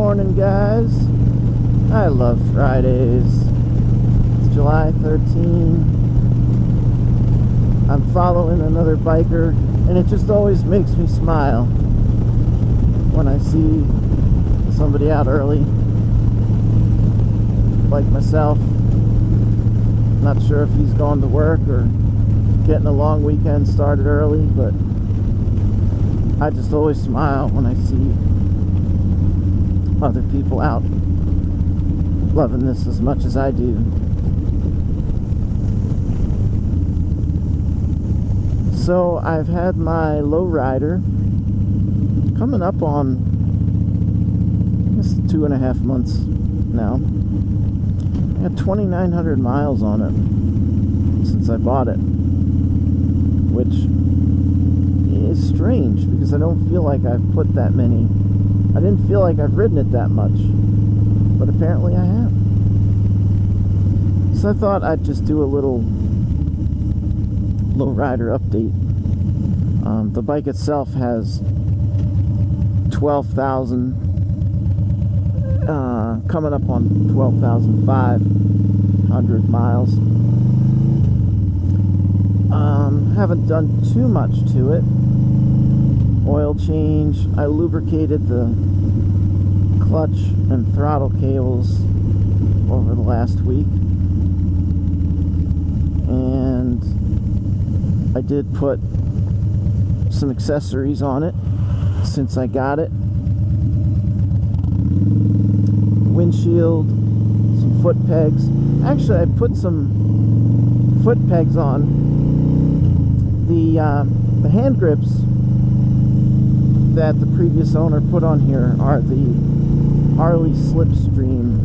morning, guys. I love Fridays. It's July 13. I'm following another biker, and it just always makes me smile when I see somebody out early, like myself. Not sure if he's going to work or getting a long weekend started early, but I just always smile when I see other people out loving this as much as I do. So I've had my lowrider coming up on, I guess, 2.5 months now. I got 2,900 miles on it since I bought it, which is strange because I don't feel like I've put that many. I didn't feel like I've ridden it that much, but apparently I have. So I thought I'd just do a little lowrider update. The bike itself has 12,000, coming up on 12,500 miles. Haven't done too much to it. Oil change. I lubricated the clutch and throttle cables over the last week, and I did put some accessories on it since I got it. Windshield, some foot pegs. Actually, I put some foot pegs on. The hand grips that the previous owner put on here are the Harley Slipstream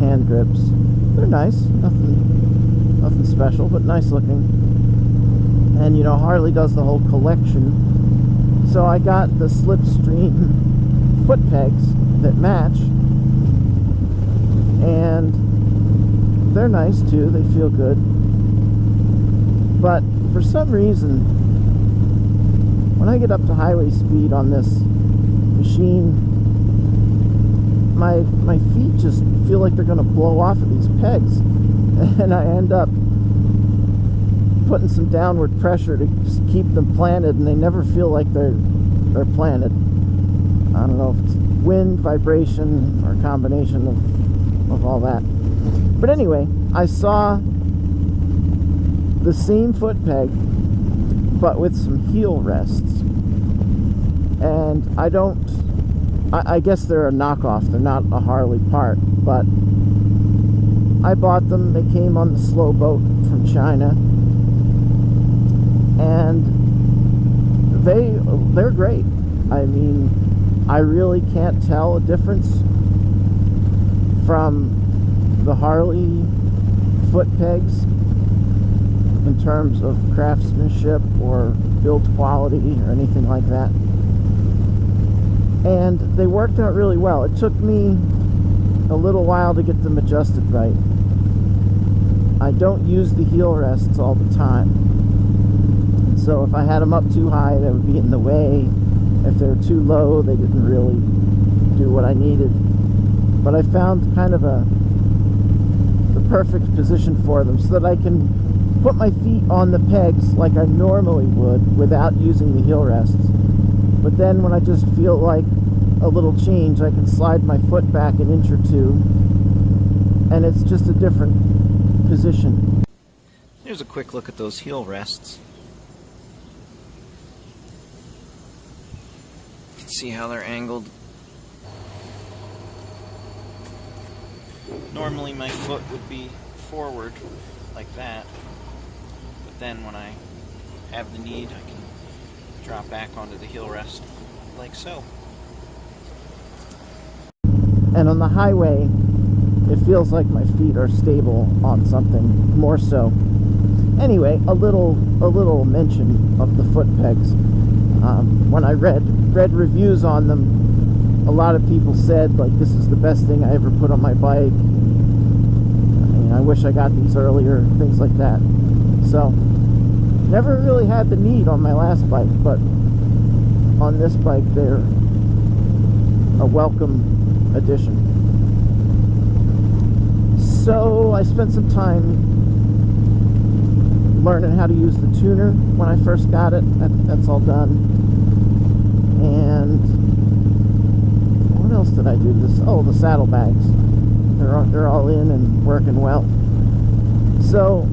hand grips. They're nice, nothing special, but nice looking. And you know, Harley does the whole collection, so I got the Slipstream foot pegs that match, and they're nice too. They feel good, but for some reason, when I get up to highway speed on this machine, my feet just feel like they're going to blow off of these pegs, and I end up putting some downward pressure to just keep them planted, and they never feel like they're planted. I don't know if it's wind, vibration, or a combination of all that. But anyway, I saw the same foot peg, but with some heel rests, and I guess they're a knockoff. They're not a Harley part, but I bought them. They came on the slow boat from China, and they're great. I mean, I really can't tell a difference from the Harley foot pegs in terms of craftsmanship or build quality or anything like that. And they worked out really well. It took me a little while to get them adjusted right. I don't use the heel rests all the time, so if I had them up too high, they would be in the way. If they were too low, they didn't really do what I needed. But I found kind of the perfect position for them so that I can put my feet on the pegs like I normally would without using the heel rests. But then when I just feel like a little change, I can slide my foot back an inch or two, and it's just a different position. Here's a quick look at those heel rests. You can see how they're angled. Normally my foot would be forward like that, but then when I have the need, I can drop back onto the heel rest like so. And on the highway, it feels like my feet are stable on something more so. Anyway, a little mention of the foot pegs. When I read reviews on them, a lot of people said, like, this is the best thing I ever put on my bike. I mean, I wish I got these earlier, things like that. So, never really had the need on my last bike, but on this bike, they're a welcome addition. So I spent some time learning how to use the tuner when I first got it. That's all done. And what else did I do? The saddlebags. They're all in and working well. So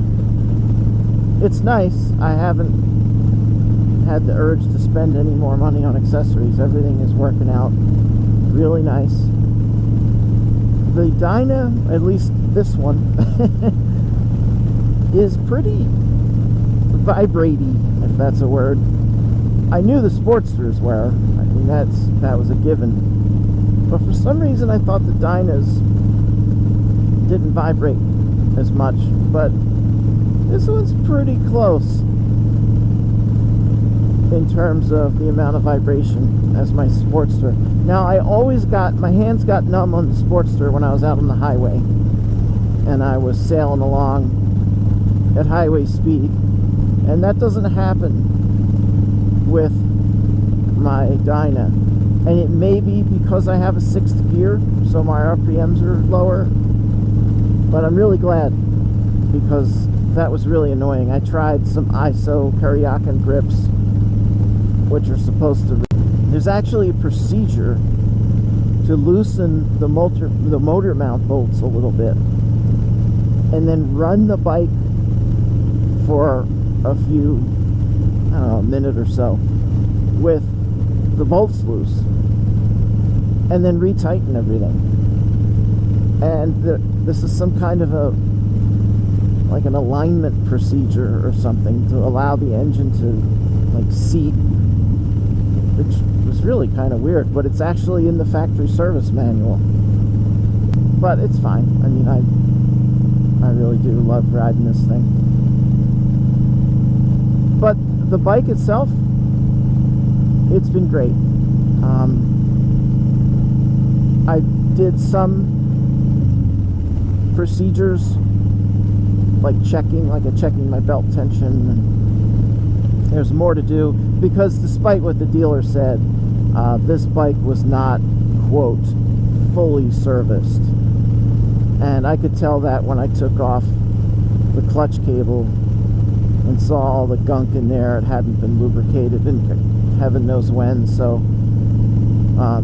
it's nice. I haven't had the urge to spend any more money on accessories. Everything is working out really nice. The Dyna, at least this one, is pretty vibraty, if that's a word. I knew the Sportsters were. I mean, that was a given. But for some reason, I thought the Dynas didn't vibrate as much. But this one's pretty close in terms of the amount of vibration as my Sportster. Now, my hands got numb on the Sportster when I was out on the highway and I was sailing along at highway speed, and that doesn't happen with my Dyna. And it may be because I have a 6th gear, so my RPMs are lower, but I'm really glad, because that was really annoying. I tried some ISO Karyakin grips, which are supposed to... There's actually a procedure to loosen the motor mount bolts a little bit and then run the bike for a few, I don't know, a minute or so with the bolts loose and then retighten everything. And this is some kind of like an alignment procedure or something to allow the engine to like seat, which was really kind of weird, but it's actually in the factory service manual. But it's fine. I mean, I really do love riding this thing. But the bike itself, it's been great. I did some procedures like checking my belt tension, and there's more to do, because despite what the dealer said, this bike was not, quote, fully serviced. And I could tell that when I took off the clutch cable and saw all the gunk in there. It hadn't been lubricated in heaven knows when. So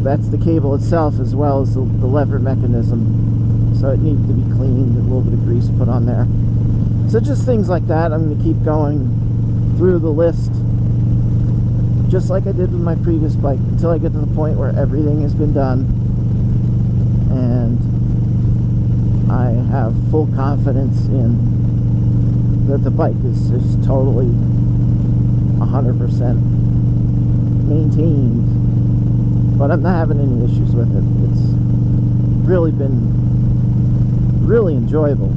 that's the cable itself, as well as the lever mechanism. So it needed to be cleaned, a little bit of grease put on there. So just things like that. I'm going to keep going through the list, just like I did with my previous bike, until I get to the point where everything has been done and I have full confidence in that the bike is totally 100% maintained. But I'm not having any issues with it. It's really been really enjoyable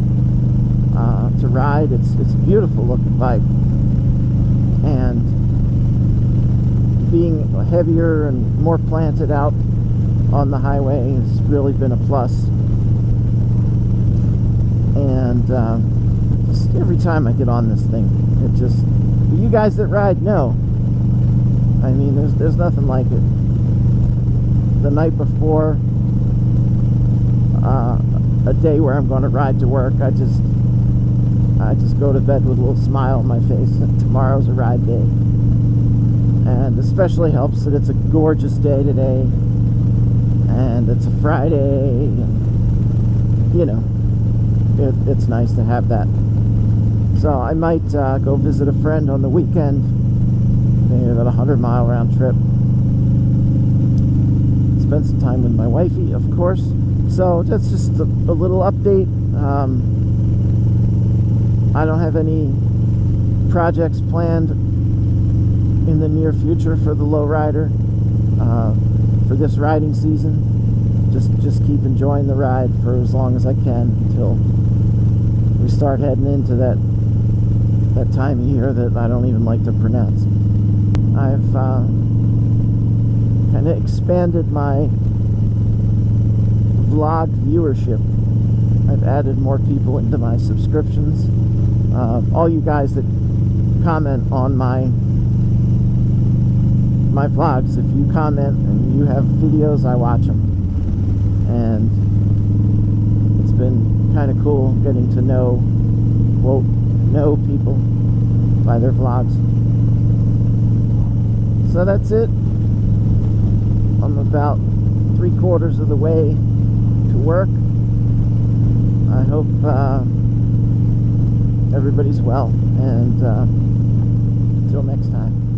to ride. It's a beautiful looking bike, and being heavier and more planted out on the highway has really been a plus. And just every time I get on this thing, it just, you guys that ride know, I mean, there's nothing like it. The night before a day where I'm going to ride to work, I just go to bed with a little smile on my face. Tomorrow's a ride day, and especially helps that it's a gorgeous day today, and it's a Friday, and, you know, it's nice to have that. So I might go visit a friend on the weekend, maybe about a 100-mile round trip. Spend some time with my wifey, of course. So that's just a little update. I don't have any projects planned in the near future for the lowrider for this riding season. Just keep enjoying the ride for as long as I can until we start heading into that time of year that I don't even like to pronounce. I've kind of expanded my vlog viewership. I've added more people into my subscriptions. All you guys that comment on my my vlogs. If you comment and you have videos, I watch them. And it's been kind of cool getting to know, quote, know people by their vlogs. So that's it. I'm about 3/4 of the way to work. I hope everybody's well, and until next time.